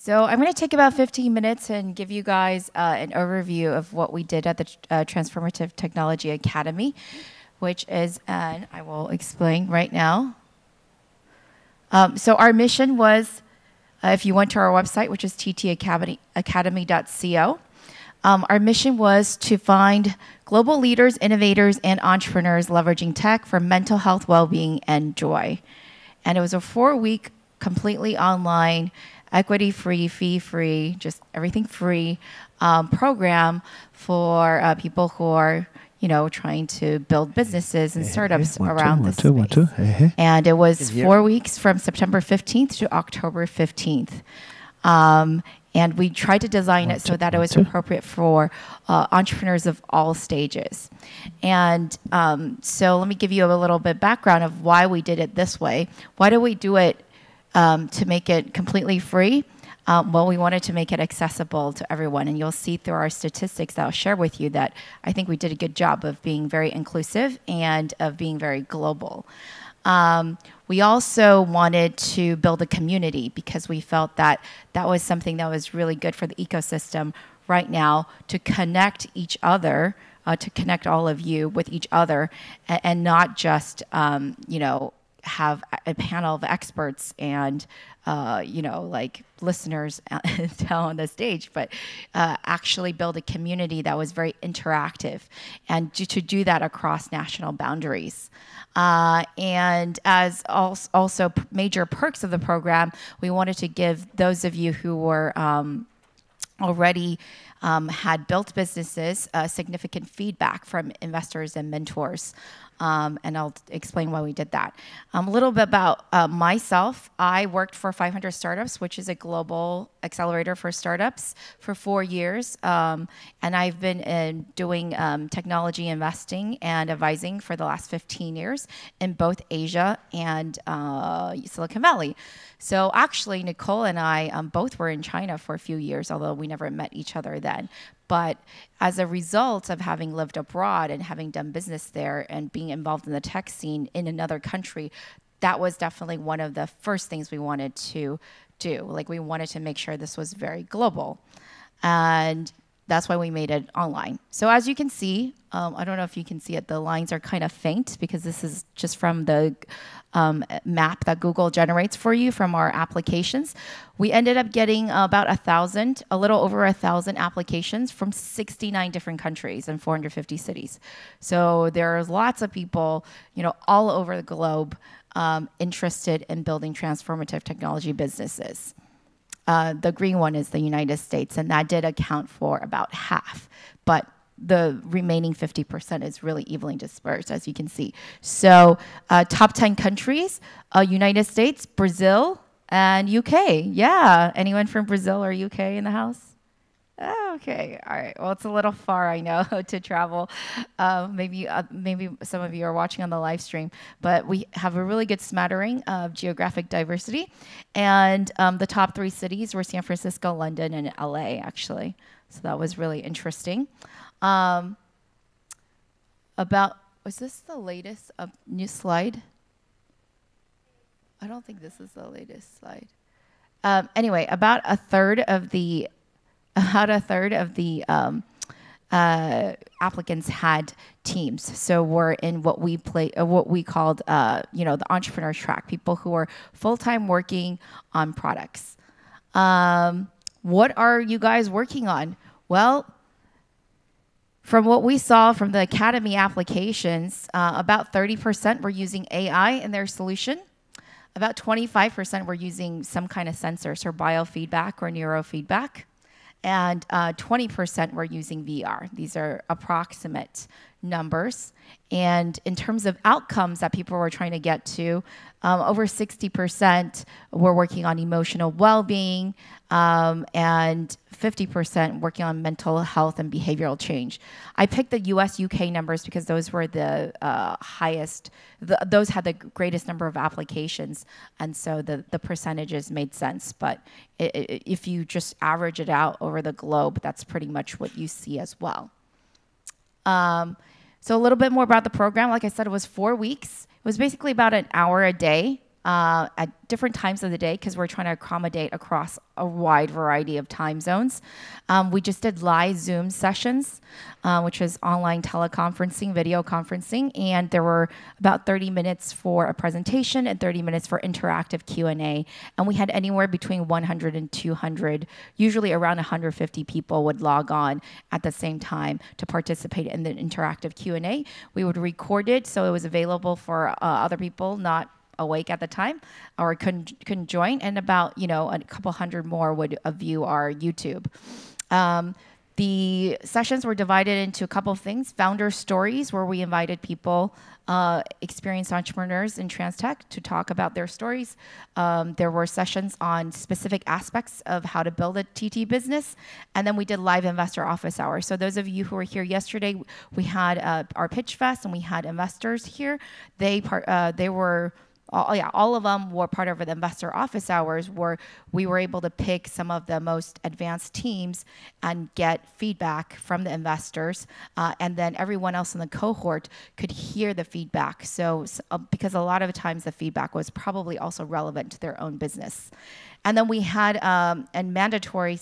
So I'm going to take about 15 minutes and give you guys an overview of what we did at the Transformative Technology Academy, which is, and I will explain right now. So our mission was, if you went to our website, which is ttacademy.co, our mission was to find global leaders, innovators, and entrepreneurs leveraging tech for mental health, well-being, and joy. And it was a 4-week, completely online, equity-free, fee-free, just everything free program for people who are, trying to build businesses and startups around this space. And it was 4 weeks from September 15th to October 15th. And we tried to design it so that it was appropriate for entrepreneurs of all stages. And so let me give you a little bit background of why we did it this way. Why did we do it to make it completely free? Well, we wanted to make it accessible to everyone. And you'll see through our statistics that I'll share with you that I think we did a good job of being very inclusive and of being very global. We also wanted to build a community because we felt that that was something that was really good for the ecosystem right now, to connect each other, to connect all of you with each other, and not just, have a panel of experts and, like listeners down on the stage, but actually build a community that was very interactive, and to do that across national boundaries. And as also major perks of the program, we wanted to give those of you who were already had built businesses significant feedback from investors and mentors. And I'll explain why we did that. A little bit about myself. I worked for 500 Startups, which is a global accelerator for startups, for 4 years. And I've been doing technology investing and advising for the last 15 years in both Asia and Silicon Valley. So actually, Nicole and I both were in China for a few years, although we never met each other then. But as a result of having lived abroad and having done business there and being involved in the tech scene in another country, that was definitely one of the first things we wanted to do. Like, we wanted to make sure this was very global. And that's why we made it online. So as you can see, I don't know if you can see it, the lines are kind of faint because this is just from the map that Google generates for you from our applications. We ended up getting about 1,000, a little over 1,000 applications from 69 different countries and 450 cities. So there's lots of people, all over the globe interested in building transformative technology businesses. The green one is the United States, and that did account for about half. But the remaining 50% is really evenly dispersed, as you can see. So top 10 countries, United States, Brazil, and UK. Yeah, anyone from Brazil or UK in the house? Oh, okay, all right. Well, it's a little far, I know, to travel. Maybe some of you are watching on the live stream, but we have a really good smattering of geographic diversity. And the top 3 cities were San Francisco, London, and LA, actually. So that was really interesting. Was this the latest new slide? I don't think this is the latest slide. Anyway, about a third of the applicants had teams. So we're in what we called, the entrepreneur track, people who are full-time working on products. What are you guys working on? Well, from what we saw from the Academy applications, about 30% were using AI in their solution. About 25% were using some kind of sensor, so biofeedback or neurofeedback. And 20% were using VR. These are approximate numbers. And in terms of outcomes that people were trying to get to, over 60% were working on emotional well-being, and 50% working on mental health and behavioral change. I picked the US, UK numbers because those were the highest, those had the greatest number of applications, and so the percentages made sense. But if you just average it out over the globe, that's pretty much what you see as well. So a little bit more about the program. Like I said, it was 4 weeks. It was basically about an hour a day at different times of the day because we're trying to accommodate across a wide variety of time zones. We just did live Zoom sessions, which was online teleconferencing, video conferencing, and there were about 30 minutes for a presentation and 30 minutes for interactive Q&A. And we had anywhere between 100 and 200, usually around 150 people would log on at the same time to participate in the interactive Q&A. We would record it so it was available for other people not awake at the time or couldn't join, and about a couple hundred more would view our YouTube. The sessions were divided into a couple of things: founder stories, where we invited people, experienced entrepreneurs in trans tech, to talk about their stories. There were sessions on specific aspects of how to build a TT business, and then we did live investor office hours. So those of you who were here yesterday, we had our pitch fest, and we had investors here. They were all of them were part of the investor office hours, where we were able to pick some of the most advanced teams and get feedback from the investors, and then everyone else in the cohort could hear the feedback. So because a lot of times the feedback was probably also relevant to their own business. And then we had a mandatory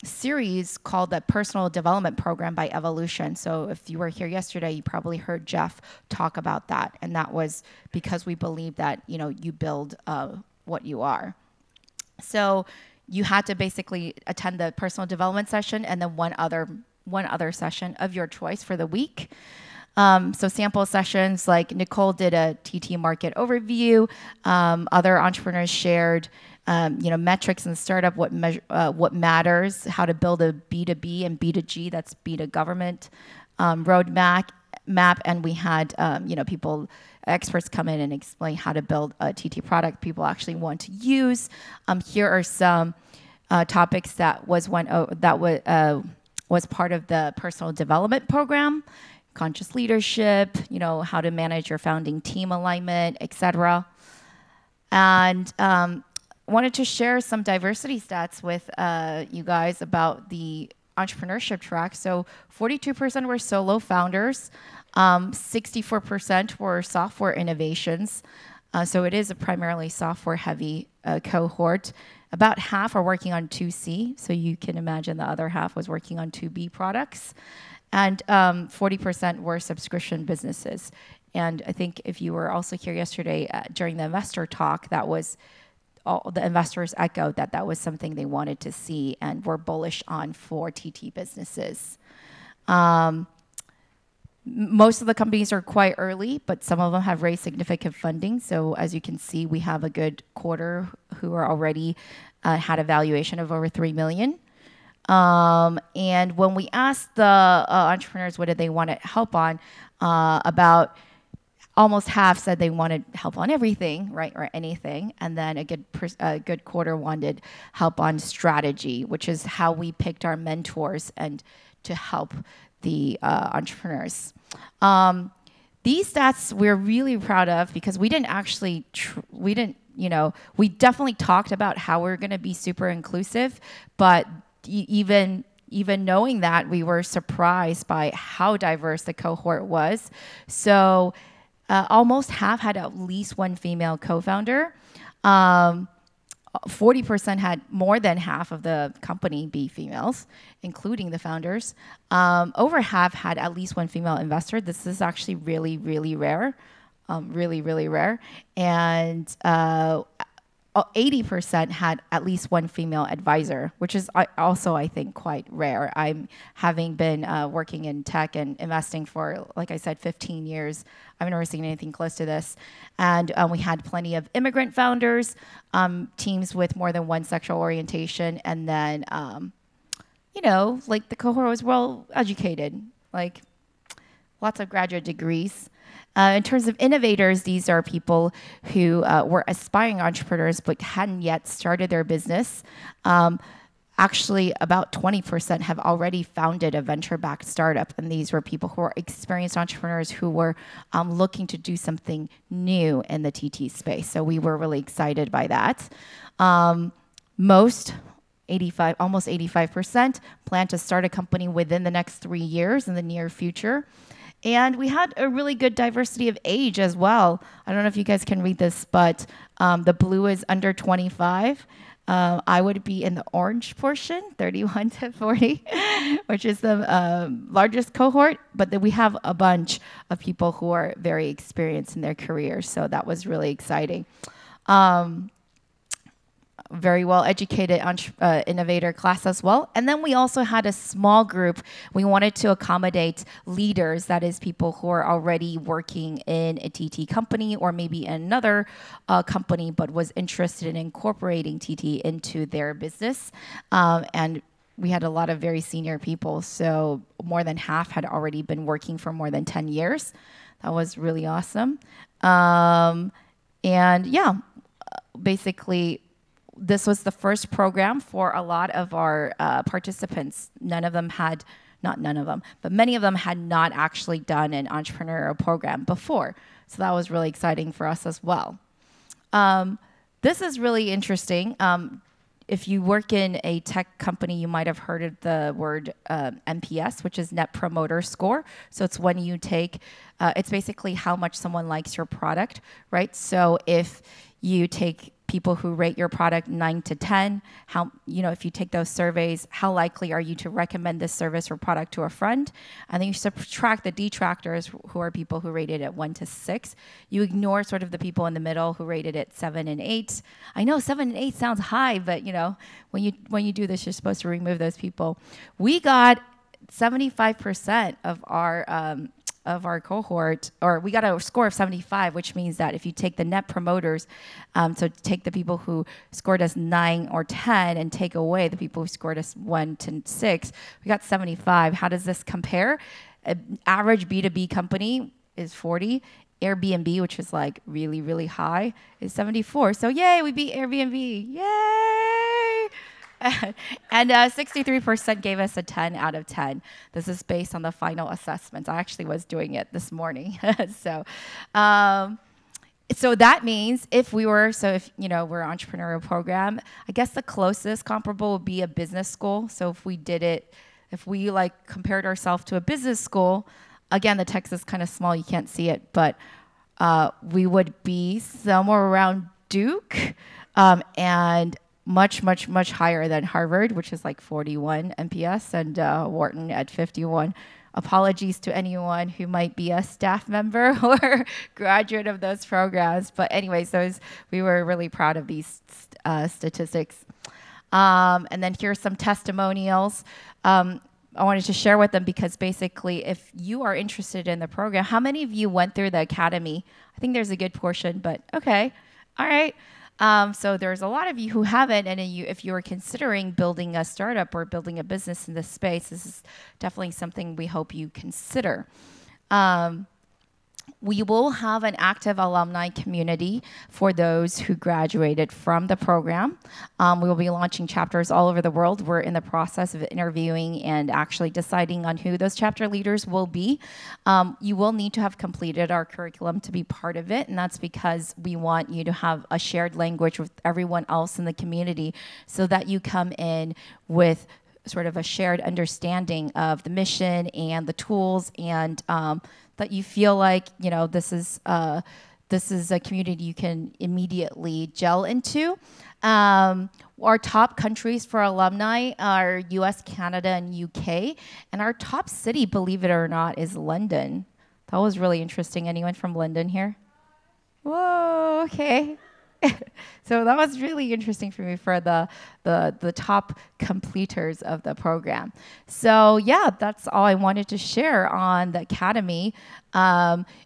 series called the Personal Development Program by Evolution. So if you were here yesterday, you probably heard Jeff talk about that. And that was because we believe that, you build what you are. So you had to basically attend the personal development session and then one other session of your choice for the week. So sample sessions, like Nicole did a TT market overview. Other entrepreneurs shared metrics in the startup, what matters, how to build a B2B and B2G, that's B to government, roadmap, and we had experts come in and explain how to build a TT product people actually want to use. Here are some topics that was part of the personal development program: conscious leadership, how to manage your founding team alignment, etc. And wanted to share some diversity stats with you guys about the entrepreneurship track. So 42% were solo founders, 64% were software innovations. So it is a primarily software-heavy cohort. About half are working on 2C, so you can imagine the other half was working on 2B products. And 40% were subscription businesses. And I think if you were also here yesterday during the investor talk, that was all the investors echoed that was something they wanted to see and were bullish on for TT businesses. Most of the companies are quite early, but some of them have raised significant funding. So as you can see, we have a good quarter who are already had a valuation of over $3 million. And when we asked the entrepreneurs what did they want to help on, about almost half said they wanted help on everything, right, or anything. And then a good quarter wanted help on strategy, which is how we picked our mentors and to help the entrepreneurs. These stats we're really proud of because we didn't actually, we definitely talked about how we're going to be super inclusive, but even knowing that, we were surprised by how diverse the cohort was. So almost half had at least one female co-founder. 40% had more than half of the company be females, including the founders. Over half had at least one female investor. This is actually really, really rare, really, really rare. And 80% had at least one female advisor, which is also, I think, quite rare. I'm having been working in tech and investing for, like I said, 15 years. I've never seen anything close to this. And we had plenty of immigrant founders, teams with more than one sexual orientation, and then, like the cohort was well educated, like lots of graduate degrees. In terms of innovators, these are people who were aspiring entrepreneurs but hadn't yet started their business. Actually, about 20% have already founded a venture-backed startup, and these were people who are experienced entrepreneurs who were looking to do something new in the TT space. So we were really excited by that. Almost 85% plan to start a company within the next 3 years in the near future. And we had a really good diversity of age as well. I don't know if you guys can read this, but the blue is under 25. I would be in the orange portion, 31 to 40, which is the largest cohort. But then we have a bunch of people who are very experienced in their careers. So that was really exciting. Very well educated innovator class as well. And then we also had a small group. We wanted to accommodate leaders, that is people who are already working in a TT company or maybe another company, but was interested in incorporating TT into their business. And we had a lot of very senior people. So more than half had already been working for more than 10 years. That was really awesome. And yeah, basically, this was the first program for a lot of our participants. Not none of them, but many of them had not actually done an entrepreneurial program before. So that was really exciting for us as well. This is really interesting. If you work in a tech company, you might have heard of the word NPS, which is Net Promoter Score. So it's when you take, it's basically how much someone likes your product, right? So if you take people who rate your product 9 to 10, if you take those surveys, how likely are you to recommend this service or product to a friend? And then you subtract the detractors, who are people who rated it 1 to 6. You ignore sort of the people in the middle who rated it 7 and 8. I know 7 and 8 sounds high, but when you do this, you're supposed to remove those people. We got 75% of our cohort, or we got a score of 75, which means that if you take the net promoters, so take the people who scored us 9 or 10 and take away the people who scored us 1 to 6, we got 75. How does this compare? Average B2B company is 40. Airbnb, which is like really, really high, is 74. So yay, we beat Airbnb. Yay! And 63% gave us a 10 out of 10. This is based on the final assessments. I actually was doing it this morning. So that means if we're an entrepreneurial program, I guess the closest comparable would be a business school. So if we compared ourselves to a business school, again, the text is kind of small, you can't see it, but we would be somewhere around Duke and much, much, much higher than Harvard, which is like 41 NPS, and Wharton at 51. Apologies to anyone who might be a staff member or graduate of those programs. But anyways, we were really proud of these statistics. And then here's some testimonials. I wanted to share with them because basically if you are interested in the program, how many of you went through the academy? I think there's a good portion, but okay. All right. So there's a lot of you who haven't, and if you are considering building a startup or building a business in this space, this is definitely something we hope you consider. We will have an active alumni community for those who graduated from the program. We will be launching chapters all over the world. We're in the process of interviewing and actually deciding on who those chapter leaders will be. You will need to have completed our curriculum to be part of it, and that's because we want you to have a shared language with everyone else in the community so that you come in with sort of a shared understanding of the mission and the tools, and that you feel like this is a community you can immediately gel into. Our top countries for alumni are US, Canada, and UK, and our top city, believe it or not, is London. That was really interesting. Anyone from London here? Whoa, okay. So that was really interesting for me for the top completers of the program. So yeah, that's all I wanted to share on the Academy.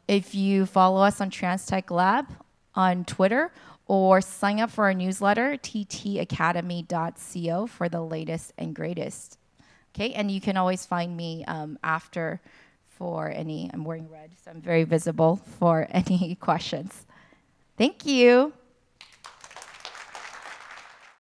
If you follow us on TransTech Lab on Twitter or sign up for our newsletter, ttacademy.co for the latest and greatest. Okay, and you can always find me after for any, I'm wearing red, so I'm very visible for any questions. Thank you.